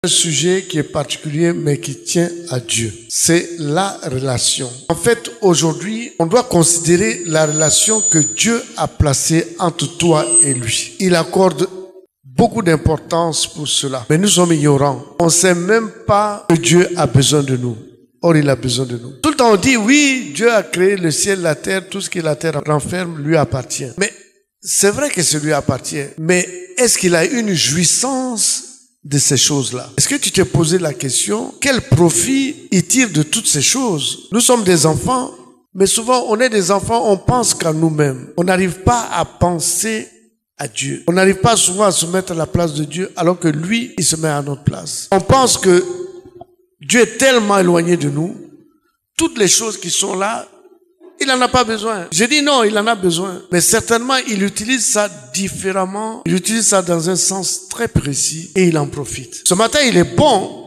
Un sujet qui est particulier mais qui tient à Dieu. C'est la relation. En fait, aujourd'hui, on doit considérer la relation que Dieu a placée entre toi et lui. Il accorde beaucoup d'importance pour cela. Mais nous sommes ignorants. On ne sait même pas que Dieu a besoin de nous. Or, il a besoin de nous. Tout le temps, on dit, oui, Dieu a créé le ciel, la terre, tout ce que la terre renferme lui appartient. Mais c'est vrai que ça lui appartient. Mais est-ce qu'il a une jouissance de ces choses-là? Est-ce que tu t'es posé la question, quel profit il tire de toutes ces choses? Nous sommes des enfants, mais souvent on est des enfants, on pense qu'à nous-mêmes. On n'arrive pas à penser à Dieu. On n'arrive pas souvent à se mettre à la place de Dieu, alors que lui, il se met à notre place. On pense que Dieu est tellement éloigné de nous, toutes les choses qui sont là, il n'en a pas besoin. Je dis non, il en a besoin. Mais certainement, il utilise ça différemment. Il utilise ça dans un sens très précis et il en profite. Ce matin, il est bon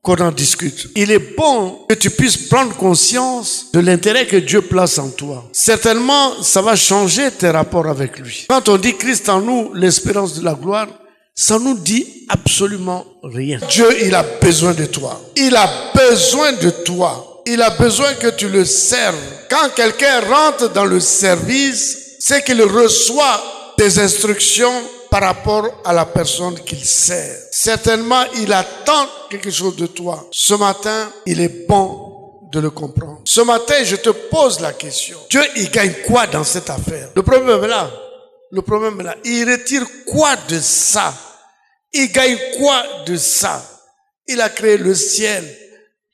qu'on en discute. Il est bon que tu puisses prendre conscience de l'intérêt que Dieu place en toi. Certainement, ça va changer tes rapports avec lui. Quand on dit Christ en nous, l'espérance de la gloire, ça nous dit absolument rien. Dieu, il a besoin de toi. Il a besoin de toi. Il a besoin que tu le serves. Quand quelqu'un rentre dans le service, c'est qu'il reçoit des instructions par rapport à la personne qu'il sert. Certainement, il attend quelque chose de toi. Ce matin, il est bon de le comprendre. Ce matin, je te pose la question. Dieu, il gagne quoi dans cette affaire? Le problème est là. Le problème est là. Il retire quoi de ça? Il gagne quoi de ça? Il a créé le ciel,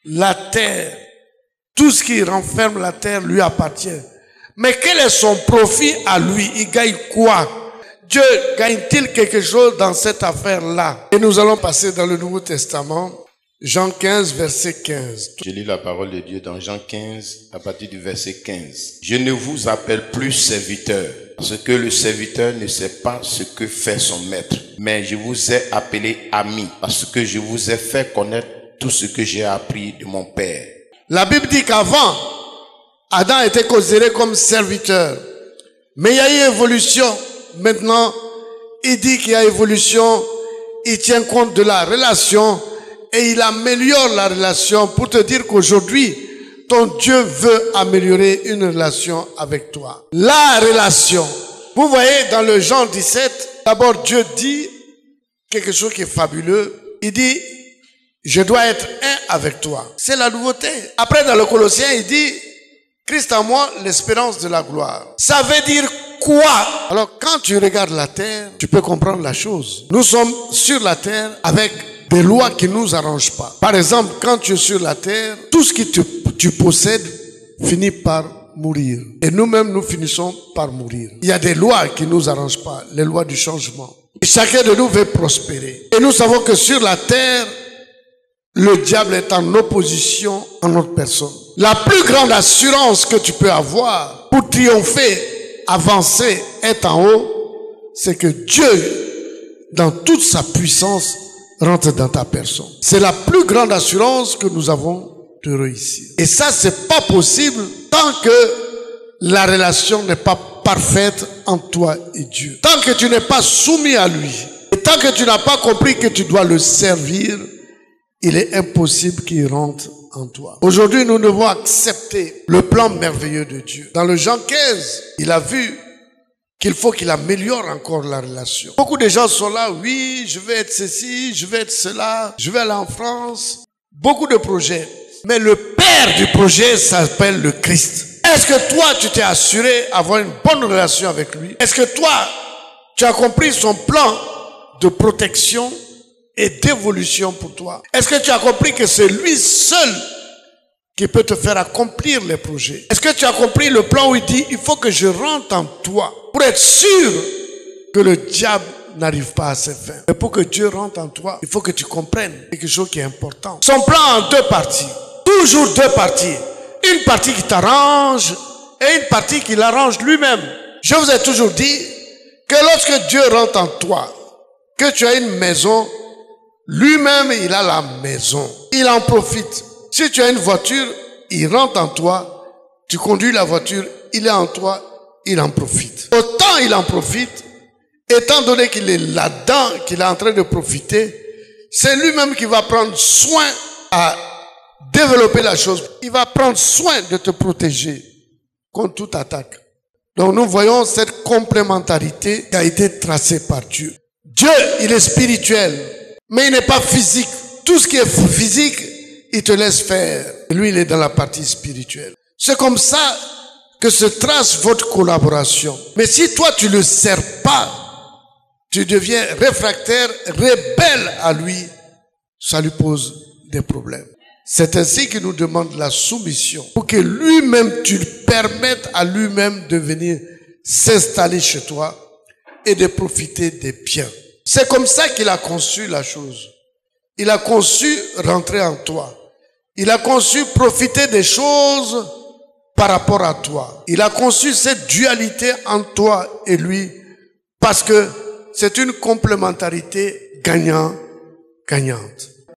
la terre. Tout ce qui renferme la terre lui appartient. Mais quel est son profit à lui? Il gagne quoi? Dieu gagne-t-il quelque chose dans cette affaire-là? Et nous allons passer dans le Nouveau Testament, Jean 15, verset 15. Je lis la parole de Dieu dans Jean 15, à partir du verset 15. Je ne vous appelle plus serviteur, parce que le serviteur ne sait pas ce que fait son maître. Mais je vous ai appelé ami, parce que je vous ai fait connaître tout ce que j'ai appris de mon Père. La Bible dit qu'avant, Adam était considéré comme serviteur. Mais il y a eu évolution. Maintenant, il dit qu'il y a évolution. Il tient compte de la relation et il améliore la relation pour te dire qu'aujourd'hui, ton Dieu veut améliorer une relation avec toi. La relation. Vous voyez dans le Jean 17, d'abord Dieu dit quelque chose qui est fabuleux. Il dit, je dois être un avec toi. C'est la nouveauté. Après, dans le Colossiens, il dit, Christ en moi, l'espérance de la gloire. Ça veut dire quoi? Alors, quand tu regardes la terre, tu peux comprendre la chose. Nous sommes sur la terre avec des lois qui ne nous arrangent pas. Par exemple, quand tu es sur la terre, tout ce que tu possèdes finit par mourir. Et nous-mêmes, nous finissons par mourir. Il y a des lois qui ne nous arrangent pas, les lois du changement. Et chacun de nous veut prospérer. Et nous savons que sur la terre, le diable est en opposition à notre personne. La plus grande assurance que tu peux avoir pour triompher, avancer, être en haut, c'est que Dieu, dans toute sa puissance, rentre dans ta personne. C'est la plus grande assurance que nous avons de réussir. Et ça, c'est pas possible tant que la relation n'est pas parfaite entre toi et Dieu. Tant que tu n'es pas soumis à lui, et tant que tu n'as pas compris que tu dois le servir, il est impossible qu'il rentre en toi. Aujourd'hui, nous devons accepter le plan merveilleux de Dieu. Dans le Jean 15, il a vu qu'il faut qu'il améliore encore la relation. Beaucoup de gens sont là, oui, je vais être ceci, je vais être cela, je vais aller en France. Beaucoup de projets. Mais le père du projet s'appelle le Christ. Est-ce que toi, tu t'es assuré d'avoir une bonne relation avec lui? Est-ce que toi, tu as compris son plan de protection et d'évolution pour toi? Est-ce que tu as compris que c'est lui seul qui peut te faire accomplir les projets? Est-ce que tu as compris le plan où il dit, il faut que je rentre en toi pour être sûr que le diable n'arrive pas à ses fins? Et pour que Dieu rentre en toi, il faut que tu comprennes quelque chose qui est important. Son plan en deux parties. Toujours deux parties. Une partie qui t'arrange et une partie qui l'arrange lui-même. Je vous ai toujours dit que lorsque Dieu rentre en toi, que tu as une maison, lui-même, il a la maison. Il en profite. Si tu as une voiture, il rentre en toi, tu conduis la voiture, il est en toi, il en profite. Autant il en profite, étant donné qu'il est là-dedans, qu'il est en train de profiter, C'est lui-même qui va prendre soin à développer la chose. Il va prendre soin de te protéger contre toute attaque. Donc nous voyons cette complémentarité qui a été tracée par Dieu. Dieu, il est spirituel, mais il n'est pas physique. Tout ce qui est physique, il te laisse faire. Lui, il est dans la partie spirituelle. C'est comme ça que se trace votre collaboration. Mais si toi, tu ne le sers pas, tu deviens réfractaire, rebelle à lui, ça lui pose des problèmes. C'est ainsi qu'il nous demande la soumission. Pour que lui-même, tu le permettes à lui-même de venir s'installer chez toi et de profiter des biens. C'est comme ça qu'il a conçu la chose. Il a conçu rentrer en toi. Il a conçu profiter des choses par rapport à toi. Il a conçu cette dualité entre toi et lui parce que c'est une complémentarité gagnant-gagnante.